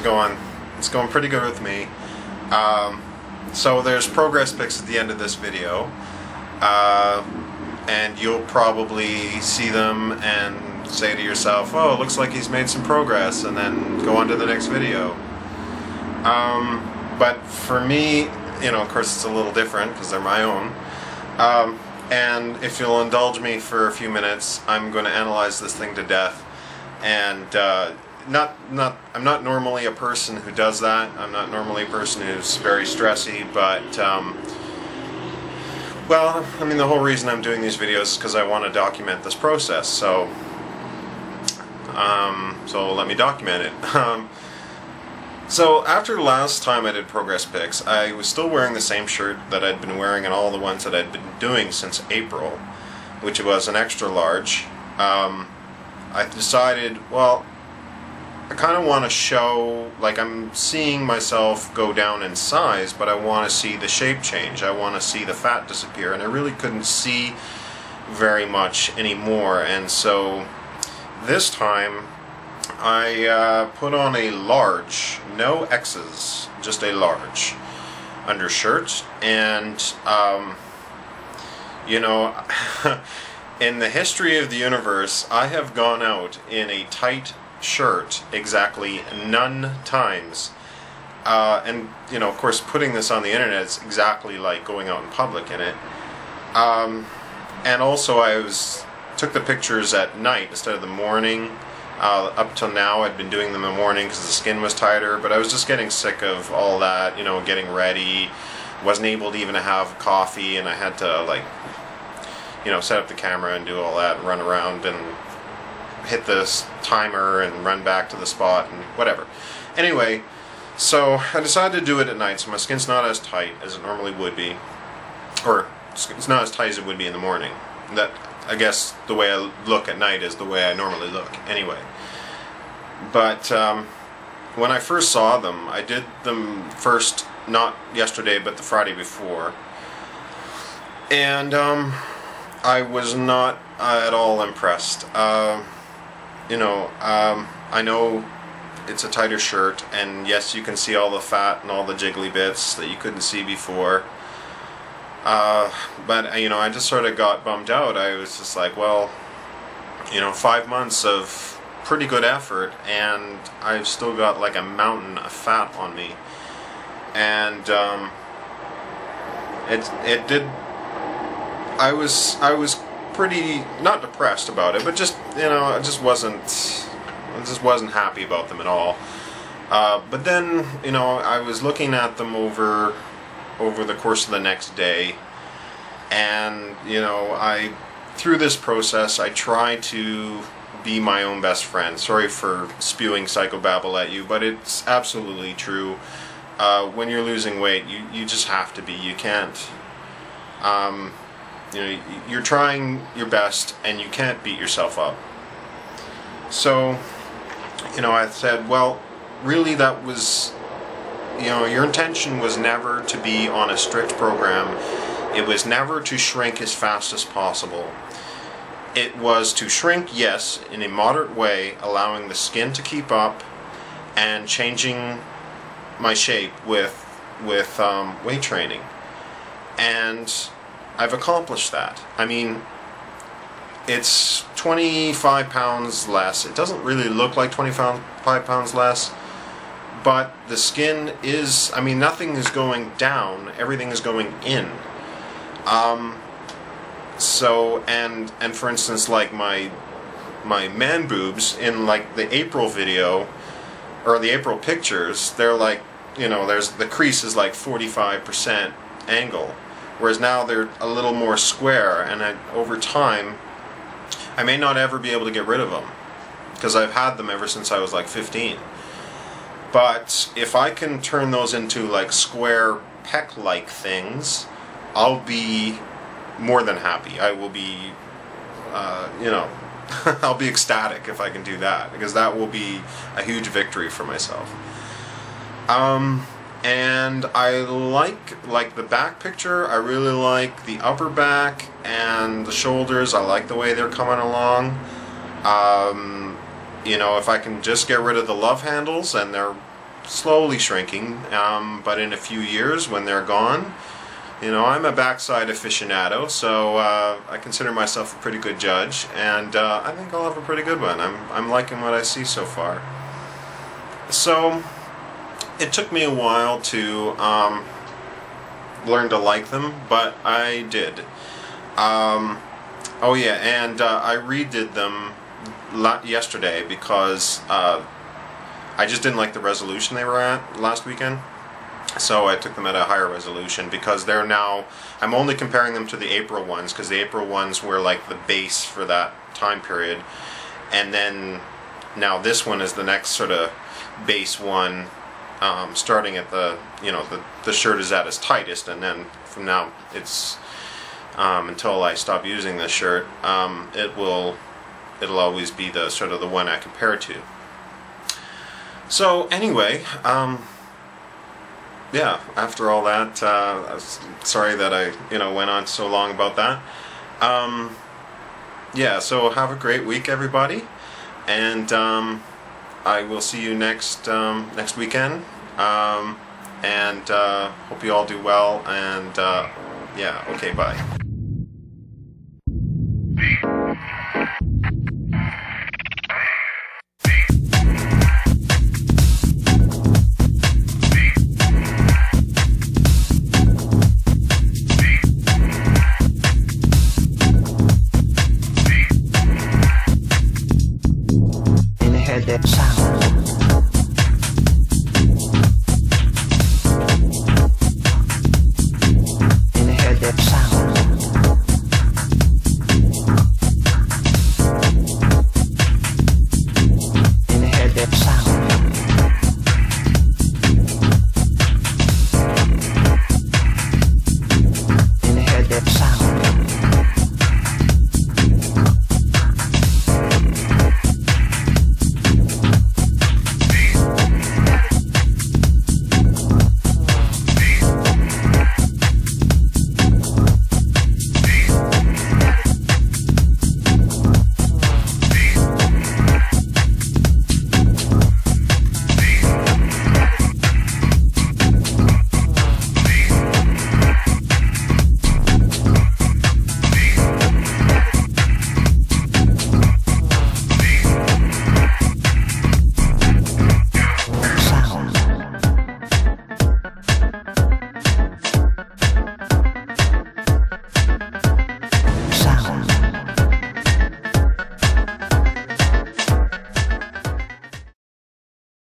it going? It's going pretty good with me. So there's progress pics at the end of this video, and you'll probably see them and say to yourself, oh, it looks like he's made some progress, and then go on to the next video. But for me, you know, of course it's a little different because they're my own. And if you'll indulge me for a few minutes, I'm going to analyze this thing to death. And I'm not normally a person who does that. I'm not normally a person who's very stressy, but well, I mean, the whole reason I'm doing these videos is because I want to document this process. So let me document it. So after the last time I did progress pics, I was still wearing the same shirt that I'd been wearing in all the ones that I'd been doing since April, which was an extra large. I decided, well, I kind of want to show, like, I'm seeing myself go down in size, but I want to see the shape change. I want to see the fat disappear, and I really couldn't see very much anymore. And so this time I put on a large, no X's, just a large undershirt. And you know, in the history of the universe, I have gone out in a tight shirt exactly none times. And you know, of course, putting this on the internet is exactly like going out in public in it. And also I took the pictures at night instead of the morning. Up till now I'd been doing them in the morning because the skin was tighter, but I was just getting sick of all that, you know, getting ready. Wasn't able to even have coffee, and I had to, like, you know, set up the camera and do all that and run around and hit this timer and run back to the spot and whatever. Anyway, so I decided to do it at night, so my skin's not as tight as it normally would be, or it's not as tight as it would be in the morning. That, I guess, the way I look at night is the way I normally look anyway. But when I first saw them, I did them first, not yesterday but the Friday before, and I was not at all impressed. You know, I know it's a tighter shirt, and yes, you can see all the fat and all the jiggly bits that you couldn't see before. But you know, I just sort of got bummed out. I was just like, well, you know, 5 months of pretty good effort, and I've still got like a mountain of fat on me. And it did. I was pretty, not depressed about it, but just, you know, I just wasn't happy about them at all. But then, you know, I was looking at them over the course of the next day, and you know, through this process I try to be my own best friend. Sorry for spewing psychobabble at you, but it's absolutely true. When you're losing weight, you just have to be. You can't, you know, you're trying your best and you can't beat yourself up. So, you know, I said, well, really, that was, you know, your intention was never to be on a strict program. It was never to shrink as fast as possible. It was to shrink, yes, in a moderate way, allowing the skin to keep up and changing my shape with weight training. And I've accomplished that. I mean, it's 25 pounds less. It doesn't really look like 25 pounds less, but the skin is, I mean, nothing is going down, everything is going in. So, and for instance, like my man boobs in like the April video, or the April pictures, they're like, you know, the crease is like 45% angle, whereas now they're a little more square, and over time, I may not ever be able to get rid of them, because I've had them ever since I was like 15. But if I can turn those into like square pec-like things, I'll be more than happy. I will be, you know, I'll be ecstatic if I can do that, because that will be a huge victory for myself. And I like the back picture. I really like the upper back and the shoulders. I like the way they're coming along. You know, if I can just get rid of the love handles, and they're slowly shrinking, but in a few years when they're gone, you know, I'm a backside aficionado, so I consider myself a pretty good judge, and I think I'll have a pretty good one. I'm liking what I see so far. So it took me a while to learn to like them, but I did. Oh yeah, and I redid them yesterday because I just didn't like the resolution they were at last weekend. So I took them at a higher resolution because they're now, I'm only comparing them to the April ones because the April ones were like the base for that time period, and then now this one is the next sort of base one, starting at the, you know, the shirt is at its tightest, and then from now it's until I stop using this shirt, it'll always be the sort of the one I compare to. So anyway, yeah, after all that, I was sorry that I, you know, went on so long about that. Yeah, so have a great week, everybody, and I will see you next weekend, and hope you all do well, and yeah, okay, bye.